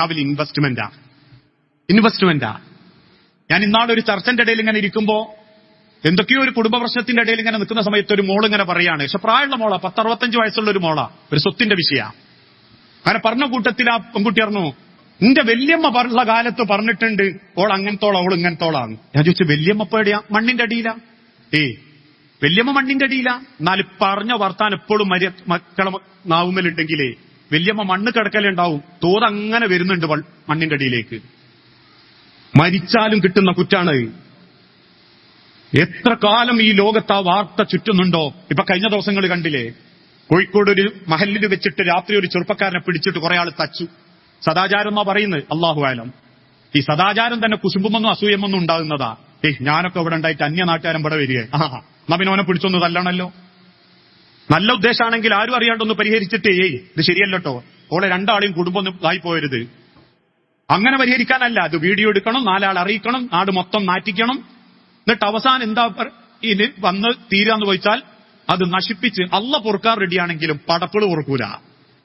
അവൽ ഇൻവെസ്റ്റ്മെന്റാ. ഞാൻ ഇന്നാളൊരു ചർച്ചന്റെ ഇടയിൽ ഇങ്ങനെ ഇരിക്കുമ്പോ എന്തൊക്കെയോ ഒരു കുടുംബ പ്രശ്നത്തിന്റെ ഇടയിൽ ഇങ്ങനെ നിൽക്കുന്ന സമയത്ത് ഒരു മോൾ ഇങ്ങനെ പറയാണ്, പക്ഷെ പ്രായമുള്ള മോളാ, 10-65 വയസ്സുള്ള ഒരു മോളാ, ഒരു സ്വത്തിന്റെ വിഷയ. അങ്ങനെ പറഞ്ഞ കൂട്ടത്തിൽ ആ പെൺകുട്ടി പറഞ്ഞു, നിന്റെ വല്യമ്മ ഉള്ള കാലത്ത് പറഞ്ഞിട്ടുണ്ട് ഓൾ അങ്ങനത്തോളാ ഓൾ ഇങ്ങനത്തോളാണ്. ഞാൻ ചോദിച്ചു, വല്യമ്മ ഇപ്പൊ എവിടെയാ? മണ്ണിന്റെ അടിയിലാ. വല്യമ്മ മണ്ണിന്റെ അടിയിലാ. എന്നാലും പറഞ്ഞ വർത്താൻ എപ്പോഴും മക്കളെ നാവുമ്മലുണ്ടെങ്കിലേ വല്യമ്മ മണ്ണ് കിടക്കലുണ്ടാവും, തോതങ്ങനെ വരുന്നുണ്ട് മണ്ണിന്റെ അടിയിലേക്ക്. മരിച്ചാലും കിട്ടുന്ന കുറ്റാണ്. എത്ര കാലം ഈ ലോകത്ത് ആ വാർത്ത ചുറ്റുന്നുണ്ടോ? ഇപ്പൊ കഴിഞ്ഞ ദിവസങ്ങൾ കണ്ടില്ലേ, കോഴിക്കോട് ഒരു മഹല്ലിൽ വെച്ചിട്ട് രാത്രി ഒരു ചെറുപ്പക്കാരനെ പിടിച്ചിട്ട് കുറെ ആൾ തച്ചു. സദാചാരം എന്നാ പറയുന്നത്, അള്ളാഹു ആലം. ഈ സദാചാരം തന്നെ കുശുമ്പുമെന്നും അസൂയമൊന്നും ഉണ്ടാകുന്നതാ. ഞാനൊക്കെ ഇവിടെ ഉണ്ടായിട്ട് അന്യനാട്ടുകാരൻ ഇവിടെ വരിക, എന്നാ പിന്നെ അവനെ പിടിച്ചൊന്ന് തല്ലണല്ലോ. നല്ല ഉദ്ദേശമാണെങ്കിൽ ആരും അറിയാണ്ടൊന്ന് പരിഹരിച്ചിട്ടേ ഇത് ശരിയല്ലോ, ഓളെ രണ്ടാളെയും കുടുംബം ഒന്നും ആയി പോയരുത്. അങ്ങനെ പരിഹരിക്കാനല്ല, അത് വീഡിയോ എടുക്കണം, 4 ആൾ അറിയിക്കണം, നാട് മൊത്തം നാറ്റിക്കണം. എന്നിട്ട് അവസാനം എന്താ ഇനി വന്ന് തീരാന്ന് ചോദിച്ചാൽ അത് നശിപ്പിച്ച് അള്ള പൊറുക്കാൻ റെഡിയാണെങ്കിലും പടപ്പിള് പൊറുക്കൂല.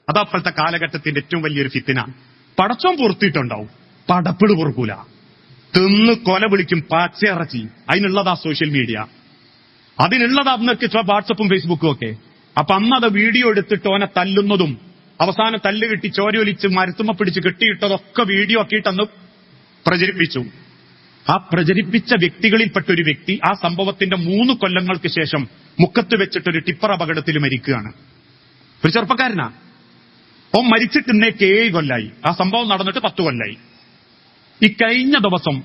അതപ്പോഴത്തെ കാലഘട്ടത്തിന്റെ ഏറ്റവും വലിയൊരു ഫിത്തിന. പടച്ചോൻ പൊറുത്തിട്ടുണ്ടാവും, പടപ്പിള് പൊറുക്കൂല. തിന്ന് കൊല വിളിക്കും പച്ചയിറച്ചി. അതിനുള്ളതാ സോഷ്യൽ മീഡിയ, അതിനുള്ളതാ അന്നൊക്കെ വാട്സപ്പും ഫേസ്ബുക്കും ഒക്കെ. അപ്പൊ അന്നത് വീഡിയോ എടുത്തിട്ട് ഓനെ തല്ലുന്നതും അവസാനം തല്ല് കിട്ടി ചോരയൊലിച്ച് മരത്തുമ്മ പിടിച്ച് കെട്ടിയിട്ടതൊക്കെ വീഡിയോ ആക്കിയിട്ട് അന്ന് പ്രചരിപ്പിച്ചു. ആ പ്രചരിപ്പിച്ച വ്യക്തികളിൽപ്പെട്ട ഒരു വ്യക്തി ആ സംഭവത്തിന്റെ 3 കൊല്ലങ്ങൾക്ക് ശേഷം മുക്കത്ത് വെച്ചിട്ടൊരു ടിപ്പർ അപകടത്തിൽ മരിക്കുകയാണ്. ഒരു ചെറുപ്പക്കാരനാ. ഓൻ മരിച്ചിട്ട് ഇന്നേക്ക് 7 കൊല്ലായി. ആ സംഭവം നടന്നിട്ട് 10 കൊല്ലായി. ഈ കഴിഞ്ഞ ദിവസം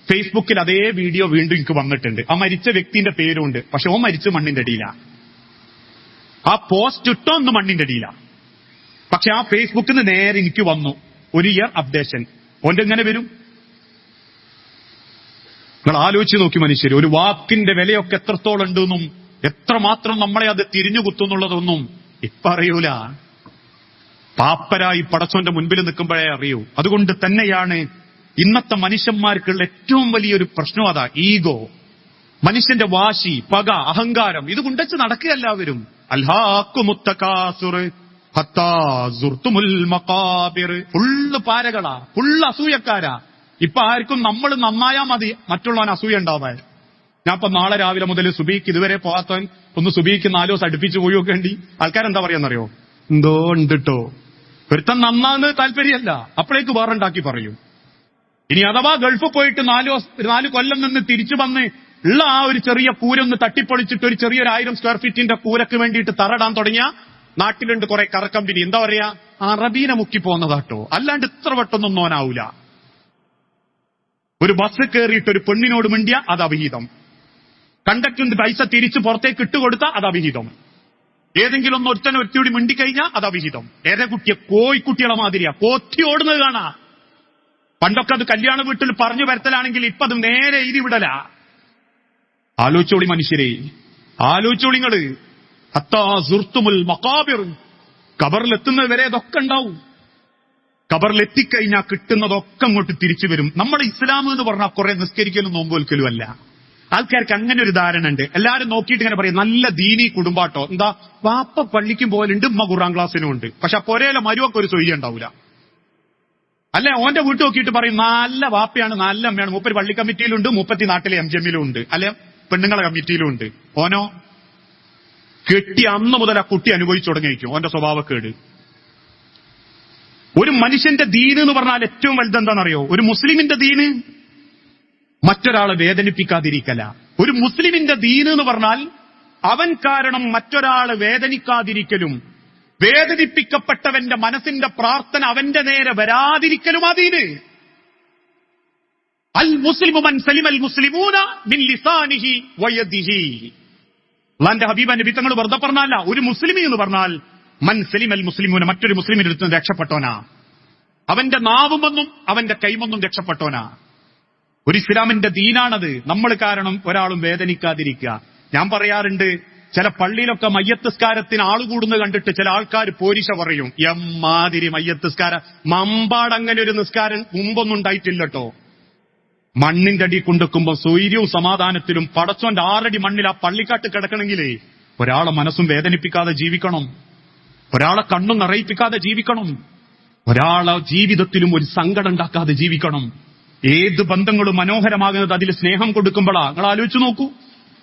ഫേസ്ബുക്കിൽ അതേ വീഡിയോ വീണ്ടും എനിക്ക് വന്നിട്ടുണ്ട്. ആ മരിച്ച വ്യക്തിന്റെ പേരുണ്ട്, പക്ഷെ ഓൻ മരിച്ച് മണ്ണിന്റെ അടിയിലാ. ആ പോസ്റ്റ് ഇട്ടൊന്ന് മണ്ണിന്റെ അടിയിലാ. പക്ഷെ ആ ഫേസ്ബുക്കിൽ നിന്ന് നേരെ എനിക്ക് വന്നു 1 ഇയർ അപ്ഡേഷൻ. ഓന്റെ എങ്ങനെ വരും? നിങ്ങൾ ആലോചിച്ച് നോക്കി മനുഷ്യർ, ഒരു വാക്കിന്റെ വിലയൊക്കെ എത്രത്തോളം ഉണ്ടെന്നും എത്രമാത്രം നമ്മളെ അത് തിരിഞ്ഞു കുത്തുന്നുള്ളതൊന്നും ഇപ്പൊ അറിയൂല. പാപ്പരായി പടച്ചോന്റെ മുൻപിൽ നിൽക്കുമ്പോഴേ അറിയൂ. അതുകൊണ്ട് തന്നെയാണ് ഇന്നത്തെ മനുഷ്യന്മാർക്കുള്ള ഏറ്റവും വലിയൊരു പ്രശ്നം അതാ, ഈഗോ. മനുഷ്യന്റെ വാശി, പക, അഹങ്കാരം, ഇത് കൊണ്ടച്ച് നടക്കുക എല്ലാവരും. ഫുള്ള് പാരകളാ, ഫുള്ള് അസൂയക്കാരാ. ഇപ്പൊ ആർക്കും നമ്മൾ നന്നായാ മതി മറ്റുള്ളവൻ അസൂയ ഉണ്ടാവാൻ. ഞാൻ ഇപ്പൊ നാളെ രാവിലെ മുതൽ സുബീക്ക് ഇതുവരെ പോകാത്തവൻ ഒന്ന് സുബീക്ക് 4 ദിവസം അടുപ്പിച്ച് പോയി നോക്കേണ്ടി ആൾക്കാരെന്താ പറയാന്നറിയോ? എന്തോ ഉണ്ടിട്ടോ, ഒരുത്തൻ നന്നാന്ന് താല്പര്യമല്ല, അപ്പോഴേക്ക് വേറുണ്ടാക്കി പറയും. ഇനി അഥവാ ഗൾഫ് പോയിട്ട് 4 കൊല്ലം നിന്ന് തിരിച്ചു വന്ന് ഉള്ള ആ ഒരു ചെറിയ കൂരൊന്ന് തട്ടിപ്പൊളിച്ചിട്ട് ഒരു ചെറിയൊരു 1000 സ്ക്വയർ ഫീറ്റിന്റെ കൂരക്ക് വേണ്ടിയിട്ട് തറടാൻ തുടങ്ങിയ നാട്ടിലുണ്ട് കുറെ കറക്കമ്പനി. എന്താ പറയാ, അറബീനെ മുക്കി പോകുന്നതാട്ടോ, അല്ലാണ്ട് ഇത്ര വട്ടൊന്നും ഓനാവൂല. ഒരു ബസ് കയറിയിട്ട് ഒരു പെണ്ണിനോട് മിണ്ടിയ അത് അവിഹിതം. കണ്ടക്ടറിന്റെ പൈസ തിരിച്ച് പുറത്തേക്ക് ഇട്ടുകൊടുത്ത അത് അവിഹിതം. ഏതെങ്കിലും ഒന്ന് ഒരുത്തനൊരുത്തിയോടി മിണ്ടിക്കഴിഞ്ഞാൽ അത് അവിഹിതം. ഏതേ കുട്ടിയെ കോഴിക്കുട്ടികളെ മാതിരിയാ പോറ്റി ഓടുന്നത് കാണാ. പണ്ടൊക്കെ അത് കല്യാണ വീട്ടിൽ പറഞ്ഞു വരത്തലാണെങ്കിൽ ഇപ്പൊ അത് നേരെ ഇരിവിടലാ. ആലോചിച്ചോളി മനുഷ്യരെ, ആലോചിച്ചോളിങ്ങള്. ഖബറിലെത്തുന്നത് വരെ ഇതൊക്കെ ഉണ്ടാവും. ഖബറിലെത്തിക്കഴിഞ്ഞാൽ കിട്ടുന്നതൊക്കെ അങ്ങോട്ട് തിരിച്ചു വരും. നമ്മുടെ ഇസ്ലാം എന്ന് പറഞ്ഞാൽ കുറെ നിസ്കരിക്കലും നോമ്പൊലിക്കലും അല്ല. ആൾക്കാർക്ക് അങ്ങനെ ഒരു ധാരണ ഉണ്ട്. എല്ലാവരും നോക്കിയിട്ട് ഇങ്ങനെ പറയും നല്ല ദീനി കുടുംബാട്ടോ. എന്താ, വാപ്പ പള്ളിക്കും പോലുണ്ട്, ഉമ്മ ഖുർആൻ ക്ലാസ്സിനും ഉണ്ട്, പക്ഷെ പൊരയിലെ മരുവൊക്കെ ഒരു സൊയ്യ ഉണ്ടാവൂല. അല്ലെ, ഓന്റെ വീട്ടിൽ നോക്കിയിട്ട് പറയും നല്ല വാപ്പയാണ്, നല്ല അമ്മയാണ്, 30 പള്ളി കമ്മിറ്റിയിലുണ്ട്, 30 നാട്ടിലെ MGM-ലും ഉണ്ട്, അല്ലെ പെണ്ണുങ്ങളെ കമ്മിറ്റിയിലും ഉണ്ട്. ഓനോ കെട്ടി അന്ന് മുതൽ ആ കുട്ടി അനുഭവിച്ചു തുടങ്ങിയിരിക്കും ഓന്റെ സ്വഭാവക്കേട്. ഒരു മനുഷ്യന്റെ ദീന് എന്ന് പറഞ്ഞാൽ ഏറ്റവും വലുതെന്താണെന്നറിയോ? ഒരു മുസ്ലിമിന്റെ ദീന് മറ്റൊരാളെ വേദനിപ്പിക്കാതിരിക്കല. ഒരു മുസ്ലിമിന്റെ ദീന് എന്ന് പറഞ്ഞാൽ അവൻ കാരണം മറ്റൊരാളെ വേദനിക്കാതിരിക്കലും വേദനിപ്പിക്കപ്പെട്ടവന്റെ മനസ്സിന്റെ പ്രാർത്ഥന അവന്റെ നേരെ വരാതിരിക്കലും ആ ദീന്. അൽ മുസ്ലിമു മൻ സലിമൽ മുസ്ലിമൂന മിൻ ലിസാനിഹി വയദിഹി. അല്ലാഹുവിന്റെ ഹബീബ നബി തങ്ങൾ വെറുതെ പറഞ്ഞല്ല. ഒരു മുസ്ലിമി എന്ന് പറഞ്ഞാൽ മൻ സലിമൽ മുസ്ലിമൂന, മറ്റൊരു മുസ്ലിമിന്റെ അടുത്ത് രക്ഷപ്പെട്ടോനാ. അവന്റെ നാവുമെന്നും അവന്റെ കൈമൊന്നും രക്ഷപ്പെട്ടോനാ. ഒരു ഇസ്ലാമിന്റെ ദീനാണത്. നമ്മൾ കാരണം ഒരാളും വേദനിക്കാതിരിക്കുക. ഞാൻ പറയാറുണ്ട്, ചില പള്ളിയിലൊക്കെ മയ്യത്തുസ്കാരത്തിന് ആളുകൂടുന്നത് കണ്ടിട്ട് ചില ആൾക്കാർ പോരിശ പറയും, എമ്മാതിരി മയ്യത്തുസ്കാരം, മമ്പാടങ്ങനെ ഒരു നിസ്കാരം മുമ്പൊന്നും ഉണ്ടായിട്ടില്ലട്ടോ. മണ്ണിന്റെ അടി കൊണ്ടുവെക്കുമ്പോ സ്വൈര്യവും സമാധാനത്തിലും പടച്ചോന്റെ 6 അടി മണ്ണിൽ ആ പള്ളിക്കാട്ട് കിടക്കണമെങ്കിലേ ഒരാളെ മനസ്സും വേദനിപ്പിക്കാതെ ജീവിക്കണം, ഒരാളെ കണ്ണും നിറയിപ്പിക്കാതെ ജീവിക്കണം, ഒരാളെ ജീവിതത്തിലും ഒരു സങ്കടം ഉണ്ടാക്കാതെ ജീവിക്കണം. ഏത് ബന്ധങ്ങളും മനോഹരമാകുന്നത് അതിൽ സ്നേഹം കൊടുക്കുമ്പോഴാ. നിങ്ങൾ ആലോചിച്ച് നോക്കൂ.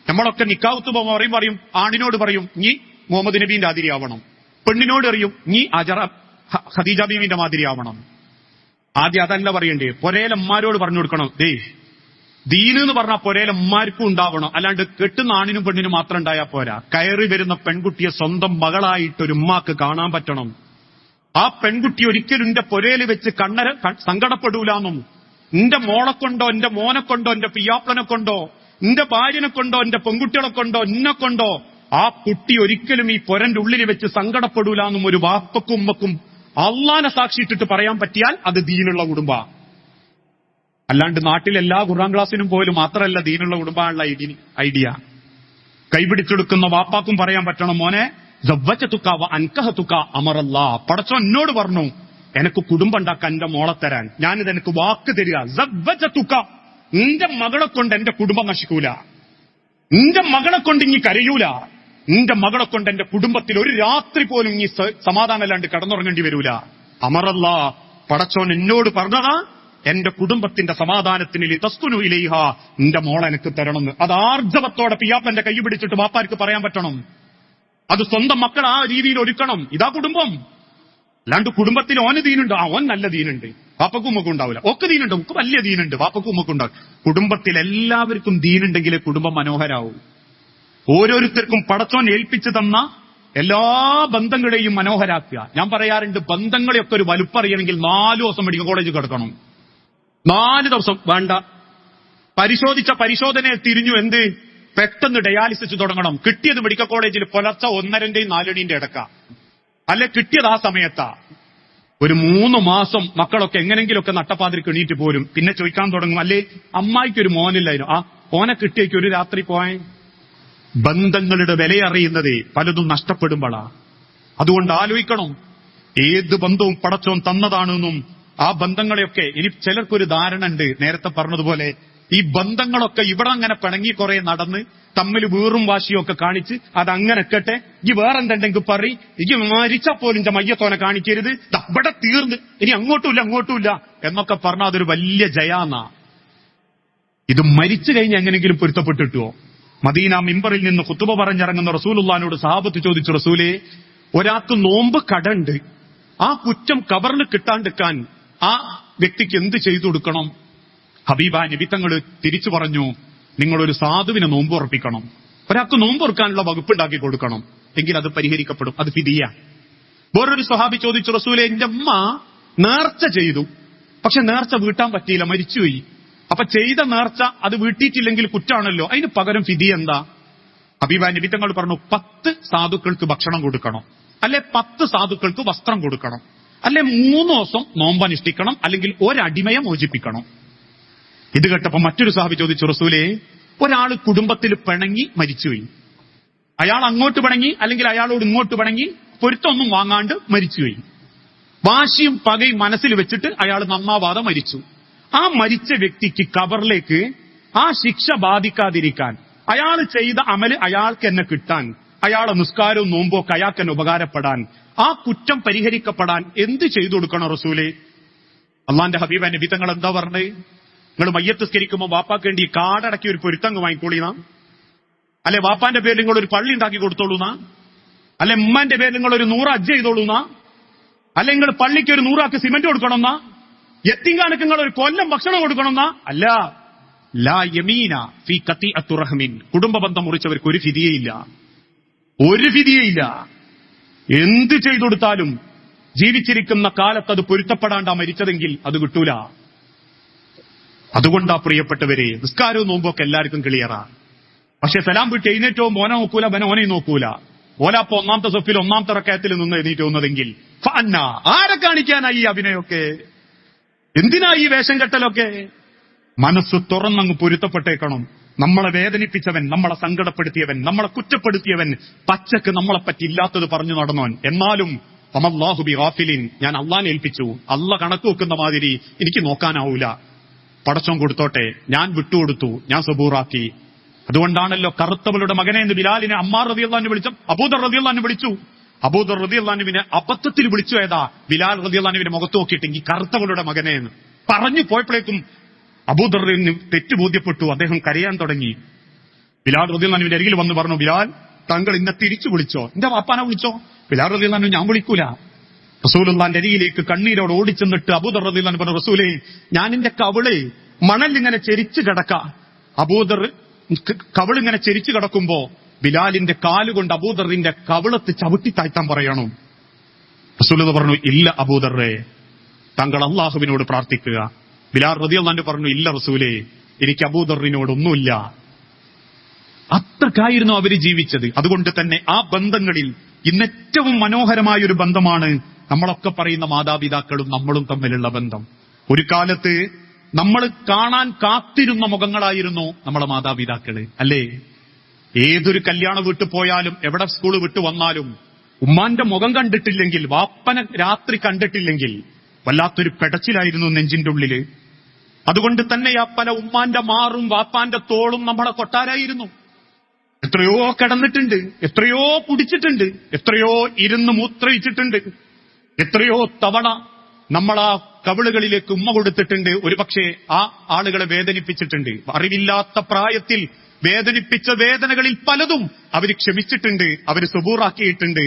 നമ്മളൊക്കെ നിക്കാഹത്ത് പറയും, ആണിനോട് പറയും നീ മുഹമ്മദ് നബീന്റെ മാതിരിയാവണം, പെണ്ണിനോട് അറിയും നീ ഖദീജ ബീവിന്റെ മാതിരിയാവണം. ആദ്യം അതല്ല പറയണ്ടേ, പൊരേലമ്മാരോട് പറഞ്ഞു കൊടുക്കണം, ദീന് എന്ന് പറഞ്ഞാൽ പൊരേലമ്മാർക്കും ഉണ്ടാവണം. അല്ലാണ്ട് കെട്ടുന്ന ആണിനും പെണ്ണിനും മാത്രം ഉണ്ടായാൽ പോരാ. കയറി വരുന്ന പെൺകുട്ടിയെ സ്വന്തം മകളായിട്ടൊരു ഉമ്മാക്ക് കാണാൻ പറ്റണം. ആ പെൺകുട്ടി ഒരിക്കലും എന്റെ പൊരേല് വെച്ച് സങ്കടപ്പെടൂലെന്നും, എന്റെ മോളെ കൊണ്ടോ എന്റെ മോനെ കൊണ്ടോ എന്റെ പിയാപ്പളനെ കൊണ്ടോ എന്റെ ഭാര്യനെ കൊണ്ടോ എന്റെ പെൺകുട്ടികളെ കൊണ്ടോ എന്നെ കൊണ്ടോ ആ കുട്ടി ഒരിക്കലും ഈ പൊരന്റെ ഉള്ളിൽ വെച്ച് സങ്കടപ്പെടൂലെന്നും ഒരു വാപ്പക്കും ഉമ്മക്കും അള്ളാനെ സാക്ഷിയിട്ടിട്ട് പറയാൻ പറ്റിയാൽ അത് ദീനുള്ള കുടുംബ. അല്ലാണ്ട് നാട്ടിലെല്ലാ ഖുർആൻ ക്ലാസ്സിനും പോലും മാത്രമല്ല ദീനുള്ള കുടുംബമുള്ള ഐഡിയ. കൈപിടിച്ചെടുക്കുന്ന വാപ്പാക്കും പറയാൻ പറ്റണം, മോനെ സവ്വജതുക വ അൻകഹതുക അമറല്ലാ, പടച്ചോൻ എന്നോട് പറഞ്ഞു എനിക്ക് കുടുംബം ഉണ്ടാക്കാൻ എന്റെ മോളെ തരാൻ, ഞാനിത് എനിക്ക് വാക്ക് തരിക. സവ്വജതുക, നിന്റെ മകളെ കൊണ്ട് എന്റെ കുടുംബം നശിക്കൂല, നിന്റെ മകളെ കൊണ്ട് ഇനി കരയൂല, നിന്റെ മകളെ കൊണ്ട് എന്റെ കുടുംബത്തിൽ ഒരു രാത്രി പോലും ഇനി സമാധാനമല്ലാണ്ട് കടന്നുറങ്ങേണ്ടി വരൂല. അമറല്ലാ, പടച്ചോൻ എന്നോട് പറഞ്ഞതാ എന്റെ കുടുംബത്തിന്റെ സമാധാനത്തിന് തസ്കുനു ഇലൈഹ, നിന്റെ മോളെ എനിക്ക് തരണമെന്ന്. അത് ആർജവത്തോടെ പിയാപ്പന്റെ കൈ പിടിച്ചിട്ട് വാപ്പാർക്ക് പറയാൻ പറ്റണം. അത് സ്വന്തം മക്കൾ ആ രീതിയിൽ ഒരുക്കണം. ഇതാ കുടുംബം. അല്ലാണ്ട് കുടുംബത്തിൽ ഓന് ദീനുണ്ട്, ഓൻ നല്ല ദീനുണ്ട്, വാപ്പക്കും ഉമ്മക്കും ഉണ്ടാവില്ല. ഒക്കെ ദീനുണ്ട്, ഒക്കെ വലിയ ദീനുണ്ട്, വാപ്പക്കും ഉമ്മക്കും ഉണ്ടാവും. കുടുംബത്തിൽ എല്ലാവർക്കും ദീനുണ്ടെങ്കിലേ കുടുംബം മനോഹരാവും. ഓരോരുത്തർക്കും പടച്ചോൻ ഏൽപ്പിച്ചു തന്ന എല്ലാ ബന്ധങ്ങളെയും മനോഹരാക്കുക. ഞാൻ പറയാറുണ്ട്, ബന്ധങ്ങളെയൊക്കെ ഒരു വലുപ്പറിയണമെങ്കിൽ 4 ദിവസം മെഡിക്കൽ കോളേജിൽ കിടക്കണം. 4 ദിവസം വേണ്ട. പരിശോധിച്ച പരിശോധനയെ തിരിഞ്ഞു എന്ത് പെട്ടെന്ന് ഡയാലിസിസ് തുടങ്ങണം. കിട്ടിയത് മെഡിക്കൽ കോളേജിൽ പുലർച്ചെ 1:30-ന്റെയും 4:00-ന്റെയും ഇടക്ക, അല്ലെ കിട്ടിയത് ആ സമയത്താ. ഒരു 3 മാസം മക്കളൊക്കെ എങ്ങനെങ്കിലുമൊക്കെ നട്ടപ്പാതിരിക്ക് എണീറ്റ് പോരും. പിന്നെ ചോദിക്കാൻ തുടങ്ങും, അല്ലേ അമ്മായിക്കൊരു മോനില്ലായിരുന്നു, ആ ഓനെ കിട്ടിയേക്ക് ഒരു രാത്രി പോയ. ബന്ധങ്ങളുടെ വിലയറിയുന്നത് പലതും നഷ്ടപ്പെടുമ്പോഴാ. അതുകൊണ്ട് ആലോചിക്കണം, ഏത് ബന്ധവും പടച്ചോൻ തന്നതാണെന്നും ആ ബന്ധങ്ങളെയൊക്കെ ഇനി ചിലർക്കൊരു ധാരണ ഉണ്ട്. നേരത്തെ പറഞ്ഞതുപോലെ ഈ ബന്ധങ്ങളൊക്കെ ഇവിടെ അങ്ങനെ പിണങ്ങി കുറെ നടന്ന് തമ്മിൽ വീറും വാശിയും ഒക്കെ കാണിച്ച് അതങ്ങനെ കെട്ടെ, ഈ വേറെന്തുണ്ടെങ്കിൽ പറ, ഈ മരിച്ചാ പോലും മയ്യത്തോനെ കാണിക്കരുത്, ഇവിടെ തീർന്ന് ഇനി അങ്ങോട്ടുമില്ല എന്നൊക്കെ പറഞ്ഞാൽ അതൊരു വലിയ ജയാന്നാ. ഇത് മരിച്ചു കഴിഞ്ഞ് എങ്ങനെങ്കിലും പൊരുത്തപ്പെട്ടിട്ടുവോ? മദീന മിമ്പറിൽ നിന്ന് ഖുതുബ പറഞ്ഞിറങ്ങുന്ന റസൂലുള്ളാഹിനോട് സഹാബത്ത് ചോദിച്ചു, റസൂലേ, ഒരാൾക്ക് നോമ്പ് കടണ്ട്, ആ കുറ്റം കബറിൽ കിട്ടാണ്ടിരിക്കാൻ ആ വ്യക്തിക്ക് എന്ത് ചെയ്തു കൊടുക്കണം? ഹബീബായ നബി തങ്ങൾ തിരിച്ചു പറഞ്ഞു, നിങ്ങളൊരു സാധുവിനെ നോമ്പ് ഉറപ്പിക്കണം, ഒരാൾക്ക് നോമ്പ് ഉറക്കാനുള്ള വകുപ്പുണ്ടാക്കി കൊടുക്കണം, എങ്കിൽ അത് പരിഹരിക്കപ്പെടും, അത് ഫിദിയ. വേറൊരു സ്വഹാബി ചോദിച്ചു, റസൂലേ, എന്റെ അമ്മ നേർച്ച ചെയ്തു, പക്ഷെ നേർച്ച വീട്ടാൻ പറ്റിയില്ല, മരിച്ചുപോയി. അപ്പൊ ചെയ്ത നേർച്ച അത് വീട്ടിയിട്ടില്ലെങ്കിൽ കുറ്റാണല്ലോ, അതിന് പകരം ഫിദിയ എന്താ? ഹബീബായ നബി തങ്ങൾ പറഞ്ഞു, 10 സാധുക്കൾക്ക് ഭക്ഷണം കൊടുക്കണം, അല്ലെ 10 സാധുക്കൾക്ക് വസ്ത്രം കൊടുക്കണം, അല്ലെ 3 ദിവസം നോമ്പനുഷ്ഠിക്കണം, അല്ലെങ്കിൽ ഒരടിമയെ മോചിപ്പിക്കണം. ഇത് കേട്ടപ്പോ മറ്റൊരു സ്വഹാബി ചോദിച്ചു, റസൂലേ, ഒരാൾ കുടുംബത്തിൽ പിണങ്ങി മരിച്ചുപോയി, അയാൾ അങ്ങോട്ട് പിണങ്ങി അല്ലെങ്കിൽ അയാളോട് ഇങ്ങോട്ട് പിണങ്ങി പൊരുത്തൊന്നും വാങ്ങാണ്ട് മരിച്ചുപോയി. വാശിയും പകയും മനസ്സിൽ വെച്ചിട്ട് അയാൾ നന്നാവാതെ മരിച്ചു. ആ മരിച്ച വ്യക്തിക്ക് കബറിലേക്ക് ആ ശിക്ഷ ബാധിക്കാതിരിക്കാൻ, അയാൾ ചെയ്ത അമല് അയാൾക്ക് തന്നെ കിട്ടാൻ, അയാളെ നിസ്കാരവും നോമ്പോ ഒക്കെ അയാൾക്ക് തന്നെ ഉപകാരപ്പെടാൻ, ആ കുറ്റം പരിഹരിക്കപ്പെടാൻ എന്ത് ചെയ്തു കൊടുക്കണം റസൂലേ? അള്ളാന്റെ ഹബീബ നബി തങ്ങൾ എന്താ പറഞ്ഞത്? നിങ്ങൾ മയ്യത്ത് സ്കരിക്കുമ്പോൾ വാപ്പാക്ക് വേണ്ടി കാടടക്കി ഒരു പൊരുത്തങ്ങ് വാങ്ങിക്കോളിന്നാ, അല്ലെ വാപ്പാന്റെ പേരിൽ നിങ്ങൾ ഒരു പള്ളി ഉണ്ടാക്കി കൊടുത്തോളൂന്നാ, അല്ലെ ഉമ്മാന്റെ പേരിൽ നിങ്ങൾ ഒരു 100 ഹജ്ജ് ചെയ്തോളൂന്നാ, അല്ലെ നിങ്ങൾ പള്ളിക്ക് ഒരു 100 ആക്ക് സിമന്റ് കൊടുക്കണമെന്നാ, യത്തീംഖാനക്ക് നിങ്ങൾ ഒരു കൊല്ലം ഭക്ഷണം കൊടുക്കണമെന്നാ? അല്ല. ലാ യമീന ഫീ ഖതീഅത്തു റഹ്മിൻ, കുടുംബ ബന്ധം മുറിച്ചവർക്ക് ഒരു ഫിദിയയില്ല, ഒരു ഫിദിയയില്ല. എന്ത് ചെയ്തു കൊടുത്താലും ജീവിച്ചിരിക്കുന്ന കാലത്ത് അത് പൊരുത്തപ്പെടാണ്ടാ മരിച്ചതെങ്കിൽ അത് കിട്ടൂല. അതുകൊണ്ടാ പ്രിയപ്പെട്ടവരെ, നിസ്കാരവും നോമ്പൊക്കെ എല്ലാവർക്കും ക്ലിയറാ. പക്ഷെ സലാം വിട്ട് എഴുന്നേറ്റവും മോനെ നോക്കൂല, ഓനെയും നോക്കൂല. ഓലാപ്പോ 1-ാമത്തെ സഫിൽ 1-ാമത്തെ റക്അത്തിൽ നിന്ന് എഴുന്നേറ്റ് വന്നതെങ്കിൽ ഫഅന്ന, ആരെ കാണിക്കാനായി ഈ അഭിനയൊക്കെ? എന്തിനാ ഈ വേഷം കെട്ടലൊക്കെ? മനസ്സ് തുറന്നങ്ങ് പൊരുത്തപ്പെട്ടേക്കണം. നമ്മളെ വേദനിപ്പിച്ചവൻ, നമ്മളെ സങ്കടപ്പെടുത്തിയവൻ, നമ്മളെ കുറ്റപ്പെടുത്തിയവൻ, പച്ചക്ക് നമ്മളെപ്പറ്റി ഇല്ലാത്തത് പറഞ്ഞു നടന്നവൻ, എന്നാലും ഫമല്ലാഹു ബിഗാഫിലിൻ, ഞാൻ അള്ളാനെ ഏൽപ്പിച്ചു, അള്ള കണക്ക് വെക്കുന്ന മാതിരി എനിക്ക് നോക്കാനാവൂല, പടച്ചോൻ കൊടുത്തോട്ടെ, ഞാൻ വിട്ടുകൊടുത്തു, ഞാൻ സബൂറാക്കി. അതുകൊണ്ടാണല്ലോ കറുത്തവളുടെ മകനെ എന്ന് ബിലാലിനെ അമ്മാർ റളിയല്ലാഹു അൻഹു വിളിച്ചു, അബൂദർ റളിയല്ലാഹു അൻഹു വിളിച്ചു. അബൂദർ റളിയല്ലാഹു അൻഹുവിനെ അബദ്ധത്തിൽ വിളിച്ചു ഏതാ ബിലാൽ റളിയല്ലാഹു അൻഹുവിന്റെ മുഖത്ത് നോക്കിയിട്ട് ഈ കറുത്തവളുടെ മകനെ എന്ന് പറഞ്ഞു പോയപ്പോഴേക്കും അബൂദറിന് തെറ്റ് ബോധ്യപ്പെട്ടു. അദ്ദേഹം കരയാൻ തുടങ്ങി. ബിലാൽ റളിയല്ലാഹു അൻഹുവിന്റെ അരികിൽ വന്ന് പറഞ്ഞു, ബിലാൽ താങ്കൾ എന്നെ തിരിച്ചു വിളിച്ചോ? എന്റെ വാപ്പാനെ വിളിച്ചോ? ബിലാൽ റളിയല്ലാഹു അൻഹു ഞാൻ വിളിക്കൂല. റസൂലുള്ളാഹിന്റെ അരികിലേക്ക് കണ്ണീരോട് ഓടിച്ചെന്നിട്ട് അബൂദർ റളിയല്ലാഹു അൻഹു പറഞ്ഞു, റസൂലേ ഞാൻ എന്റെ കവിള് മണലിങ്ങനെ ചെരിച്ചു കിടക്ക. അബൂദർ കവിളിങ്ങനെ ചെരിച്ചു കിടക്കുമ്പോ ബിലാലിന്റെ കാലുകൊണ്ട് അബൂദറിന്റെ കവിളത്ത് ചവിട്ടി താഴ്ത്താൻ പറയണം. റസൂലുള്ളാഹി പറഞ്ഞു, ഇല്ല അബൂദറേ, താങ്കൾ അള്ളാഹുവിനോട് പ്രാർത്ഥിക്കുക. ബിലാൽ റളിയല്ലാഹു അൻഹു പറഞ്ഞു, ഇല്ല റസൂലേ, എനിക്ക് അബൂദറിനോടൊന്നുമില്ല. അത്രക്കായിരുന്നു അവര് ജീവിച്ചത്. അതുകൊണ്ട് തന്നെ ആ ബന്ധങ്ങളിൽ ഇന്നേറ്റവും മനോഹരമായ ഒരു ബന്ധമാണ് നമ്മളൊക്കെ പറയുന്ന മാതാപിതാക്കളും നമ്മളും തമ്മിലുള്ള ബന്ധം. ഒരു കാലത്ത് നമ്മൾ കാണാൻ കാത്തിരുന്ന മുഖങ്ങളായിരുന്നു നമ്മളെ മാതാപിതാക്കള്, അല്ലേ? ഏതൊരു കല്യാണ വീട്ടിൽ പോയാലും എവിടെ സ്കൂൾ വിട്ടു വന്നാലും ഉമ്മാന്റെ മുഖം കണ്ടിട്ടില്ലെങ്കിൽ, വാപ്പനെ രാത്രി കണ്ടിട്ടില്ലെങ്കിൽ വല്ലാത്തൊരു പെടച്ചിലായിരുന്നു നെഞ്ചിന്റെ ഉള്ളില്. അതുകൊണ്ട് തന്നെ ആ പല ഉമ്മാന്റെ മാറും വാപ്പാന്റെ തോളും നമ്മളെ കൊട്ടാരായിരുന്നു. എത്രയോ കിടന്നിട്ടുണ്ട്, എത്രയോ കുടിച്ചിട്ടുണ്ട്, എത്രയോ ഇരുന്ന് മൂത്രയിച്ചിട്ടുണ്ട്, എത്രയോ തവണ നമ്മൾ ആ കവിളുകളിലേക്ക് ഉമ്മ കൊടുത്തിട്ടുണ്ട്. ഒരുപക്ഷെ ആ ആളുകളെ വേദനിപ്പിച്ചിട്ടുണ്ട്. അറിവില്ലാത്ത പ്രായത്തിൽ വേദനിപ്പിച്ച വേദനകളിൽ പലതും അവര് ക്ഷമിച്ചിട്ടുണ്ട്, അവര് സുബൂറാക്കിയിട്ടുണ്ട്.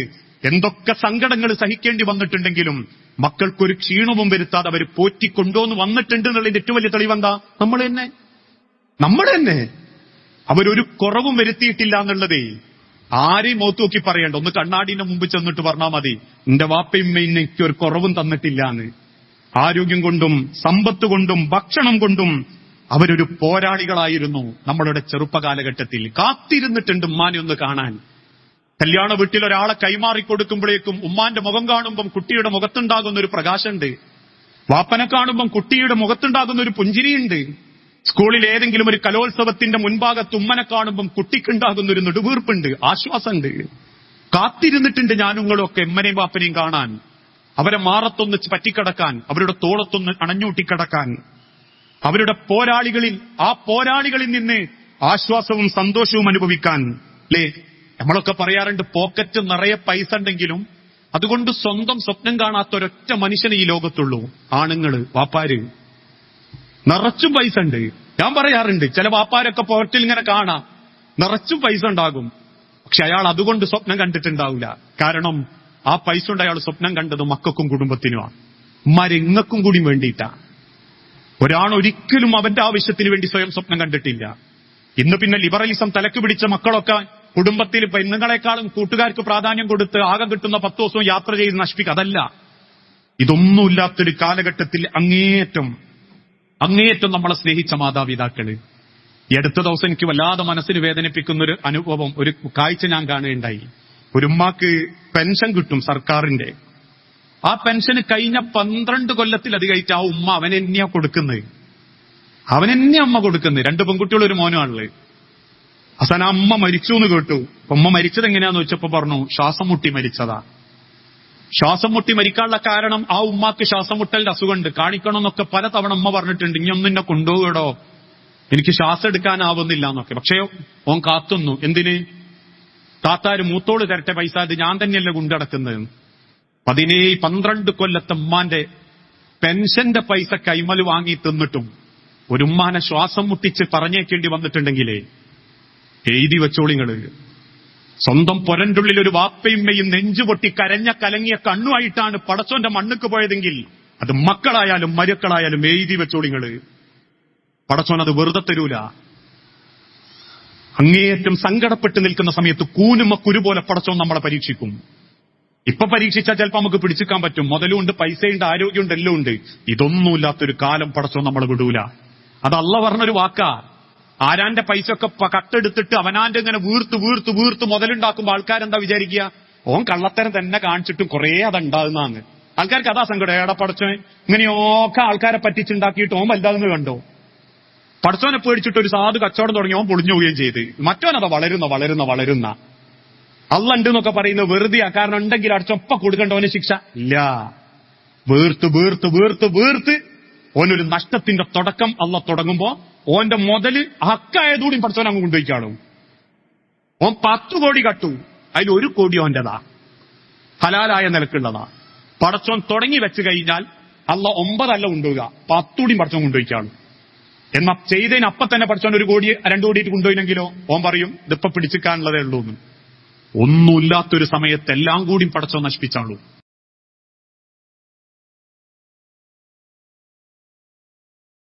എന്തൊക്കെ സങ്കടങ്ങൾ സഹിക്കേണ്ടി വന്നിട്ടുണ്ടെങ്കിലും മക്കൾക്കൊരു ക്ഷീണവും വരുത്താതെ അവർ പോറ്റിക്കൊണ്ടോന്ന് വന്നിട്ടുണ്ട് എന്നുള്ളതിന്റെ ഏറ്റവും വലിയ തെളിവെന്താ? നമ്മൾ തന്നെ അവരൊരു കുറവും വരുത്തിയിട്ടില്ല എന്നുള്ളതേ ആരെയും മുഖത്ത് നോക്കി പറയണ്ട. ഒന്ന് കണ്ണാടിന്റെ മുമ്പ് ചെന്നിട്ട് പറഞ്ഞാൽ മതി, എന്റെ വാപ്പയും എനിക്ക് ഒരു കുറവും തന്നിട്ടില്ല എന്ന്. ആരോഗ്യം കൊണ്ടും സമ്പത്ത് കൊണ്ടും ഭക്ഷണം കൊണ്ടും അവരൊരു പോരാളികളായിരുന്നു. നമ്മളുടെ ചെറുപ്പകാലഘട്ടത്തിൽ കാത്തിരുന്നിട്ടുണ്ട് ഉമ്മാനെ ഒന്ന് കാണാൻ. കല്യാണ വീട്ടിൽ ഒരാളെ കൈമാറിക്കൊടുക്കുമ്പോഴേക്കും ഉമ്മാന്റെ മുഖം കാണുമ്പം കുട്ടിയുടെ മുഖത്തുണ്ടാകുന്ന ഒരു പ്രകാശമുണ്ട്, വാപ്പനെ കാണുമ്പം കുട്ടിയുടെ മുഖത്തുണ്ടാകുന്ന ഒരു പുഞ്ചിരിയുണ്ട്. സ്കൂളിൽ ഏതെങ്കിലും ഒരു കലോത്സവത്തിന്റെ മുൻഭാഗത്ത് ഉമ്മനെ കാണുമ്പം കുട്ടിക്കുണ്ടാകുന്ന ഒരു നെടുവീർപ്പുണ്ട്, ആശ്വാസമുണ്ട്. കാത്തിരുന്നിട്ടുണ്ട് ഞാനുങ്ങളൊക്കെ ഉമ്മനെയും വാപ്പനെയും കാണാൻ, അവരെ മാറത്തൊന്ന് പറ്റിക്കിടക്കാൻ, അവരുടെ തോളത്തൊന്ന് അണഞ്ഞൂട്ടിക്കിടക്കാൻ, അവരുടെ പോരാളികളിൽ നിന്ന് ആശ്വാസവും സന്തോഷവും അനുഭവിക്കാൻ. അല്ലേ? നമ്മളൊക്കെ പറയാറുണ്ട്, പോക്കറ്റ് നിറയെ പൈസ ഉണ്ടെങ്കിലും അതുകൊണ്ട് സ്വന്തം സ്വപ്നം കാണാത്ത ഒരൊറ്റ മനുഷ്യനെ ഈ ലോകത്തുള്ളൂ. ആണുങ്ങള്, വാപ്പാര് നിറച്ചും പൈസ ഉണ്ട്. ഞാൻ പറയാറുണ്ട്, ചില വാപ്പാരൊക്കെ പോക്കറ്റിൽ ഇങ്ങനെ കാണാം, നിറച്ചും പൈസ ഉണ്ടാകും, പക്ഷെ അയാൾ അതുകൊണ്ട് സ്വപ്നം കണ്ടിട്ടുണ്ടാവില്ല. കാരണം ആ പൈസ കൊണ്ട് അയാൾ സ്വപ്നം കണ്ടത് മക്കൾക്കും കുടുംബത്തിനുമാണ്, ഉമ്മാരെങ്ങക്കും കൂടി വേണ്ടിയിട്ടാ. ഒരാൾ ഒരിക്കലും അവന്റെ ആവശ്യത്തിന് വേണ്ടി സ്വയം സ്വപ്നം കണ്ടിട്ടില്ല. ഇന്ന് പിന്നെ ലിബറലിസം തലക്ക് പിടിച്ച മക്കളൊക്കെ കുടുംബത്തിൽ പെണ്ണുങ്ങളെക്കാളും കൂട്ടുകാർക്ക് പ്രാധാന്യം കൊടുത്ത് ആകെ കിട്ടുന്ന 10 ദിവസവും യാത്ര ചെയ്ത് നശിപ്പിക്കുക. അതല്ല, ഇതൊന്നുമില്ലാത്തൊരു കാലഘട്ടത്തിൽ അങ്ങേയറ്റം നമ്മളെ സ്നേഹിച്ച മാതാപിതാക്കള്. ഈ അടുത്ത ദിവസം എനിക്ക് വല്ലാതെ മനസ്സിന് വേദനിപ്പിക്കുന്ന ഒരു അനുഭവം, ഒരു കാഴ്ച ഞാൻ കാണുകയുണ്ടായി. ഒരു ഉമ്മാക്ക് പെൻഷൻ കിട്ടും സർക്കാരിന്റെ. ആ പെൻഷന് കഴിഞ്ഞ 12 കൊല്ലത്തിലധികമായിട്ട് ആ ഉമ്മ അവനെന്നെയാ കൊടുക്കുന്നത്. 2 പെൺകുട്ടികളും ഒരു മോനുമാണുള്ളത്. അവസാനം അമ്മ മരിച്ചു എന്ന് കേട്ടു. ഉമ്മ മരിച്ചത് എങ്ങനെയാന്ന് വെച്ചപ്പോ പറഞ്ഞു, ശ്വാസം മുട്ടി മരിച്ചതാ. ശ്വാസം മുട്ടി മരിക്കാനുള്ള കാരണം ആ ഉമ്മാക്ക് ശ്വാസം മുട്ടലിന്റെ അസുഖമുണ്ട്, കാണിക്കണമെന്നൊക്കെ പലതവണ അമ്മ പറഞ്ഞിട്ടുണ്ട്. ഇനി ഒന്നും എന്നെ കൊണ്ടുപോകടോ, എനിക്ക് ശ്വാസം എടുക്കാനാവുന്നില്ല എന്നൊക്കെ. പക്ഷേ ഓൻ കാത്തുന്നു. എന്തിന്? താത്താര് മൂത്തോള് തരട്ടെ പൈസ, അത് ഞാൻ തന്നെയല്ലേ കൊണ്ടടക്കുന്നത്. 12 കൊല്ലത്തെ ഉമ്മാന്റെ പെൻഷന്റെ പൈസ കൈമല് വാങ്ങി തിന്നിട്ടും ഒരു ഉമ്മാനെ ശ്വാസം മുട്ടിച്ച് പറഞ്ഞേക്കേണ്ടി വന്നിട്ടുണ്ടെങ്കിലേ എഴുതി വെച്ചോളിങ്ങള്. സ്വന്തം പൊരന്റുള്ളിൽ ഒരു വാപ്പയുമ്മയും നെഞ്ചുപൊട്ടി കലങ്ങിയ കണ്ണുമായിട്ടാണ് പടച്ചോന്റെ മണ്ണുക്ക് പോയതെങ്കിൽ അത് മക്കളായാലും മരുക്കളായാലും എഴുതി വെച്ചോളിങ്ങള്. പടച്ചോൻ അത് വെറുതെ തരൂല. അങ്ങേയറ്റം സങ്കടപ്പെട്ട് നിൽക്കുന്ന സമയത്ത് കൂനുമ കുരു പോലെ പടച്ചോൻ നമ്മളെ പരീക്ഷിക്കും. ഇപ്പൊ പരീക്ഷിച്ചാൽ ചിലപ്പോൾ നമുക്ക് പിടിച്ചിക്കാൻ പറ്റും. മുതലുണ്ട്, പൈസയുണ്ട്, ആരോഗ്യമുണ്ട്, എല്ലാം ഉണ്ട്. ഇതൊന്നുമില്ലാത്തൊരു കാലം പടച്ചോൻ നമ്മളെ വിടൂല. അത് അള്ളാഹ് പറഞ്ഞൊരു വാക്കാ. ആരാന്റെ പൈസ ഒക്കെ കട്ടെടുത്തിട്ട് അവനാന്റെ ഇങ്ങനെ വീർത്ത് മുതലുണ്ടാക്കുമ്പോ ആൾക്കാരെന്താ വിചാരിക്കുക? ഓൻ കള്ളത്തരം തന്നെ കാണിച്ചിട്ടും കുറെ അതുണ്ടാകുന്നതാണ്. ആൾക്കാർക്ക് അതാ സങ്കടം. ഏടാ പടച്ചോൻ ഇങ്ങനെയൊക്കെ ആൾക്കാരെ പറ്റിച്ചുണ്ടാക്കിയിട്ട് ഓൻ വലുതാകുന്നത് കണ്ടോ? പടച്ചോനെ പേടിച്ചിട്ട് ഒരു സാധു കച്ചവടം തുടങ്ങി ഓൻ പൊളിഞ്ഞു പോവുകയും ചെയ്ത്. മറ്റോനതാ വളരുന്ന അള്ള ഉണ്ട് എന്നൊക്കെ പറയുന്നത് വെറുതെയാ. കാരണം ഉണ്ടെങ്കിൽ അടച്ചൊപ്പ കൊടുക്കണ്ടോന് ശിക്ഷ ഇല്ല. വീർത്ത് ഓനൊരു നഷ്ടത്തിന്റെ തുടക്കം അള്ള തുടങ്ങുമ്പോ ഓന്റെ മുതല് ഹക്കായതുകൂടി പഠിച്ചോൻ അങ്ങ് കൊണ്ടുപോയിക്കാണും. ഓൻ 10 കോടി കട്ടു, അതിൽ 1 കോടി ഓന്റെതാ. ഹലാലായ നിലക്കുള്ളതാ. പടച്ചോൻ തുടങ്ങി വെച്ച് കഴിഞ്ഞാൽ അല്ല 9 അല്ല കൊണ്ടുപോവുക, 10 കൂടിയും പടച്ചോൻ കൊണ്ടുപോയിക്കാണ്. എന്നാ ചെയ്തതിന് അപ്പം തന്നെ പടച്ചോൻ 1 കോടി 2 കോടിയിട്ട് കൊണ്ടുപോയില്ലെങ്കിലോ ഓൻ പറയും ഇതിപ്പോ പിടിച്ചിക്കാനുള്ളതേ ഉള്ളൂ എന്ന്. ഒന്നുമില്ലാത്തൊരു സമയത്ത് എല്ലാം കൂടിയും പടച്ചോൻ നശിപ്പിച്ചാളൂ.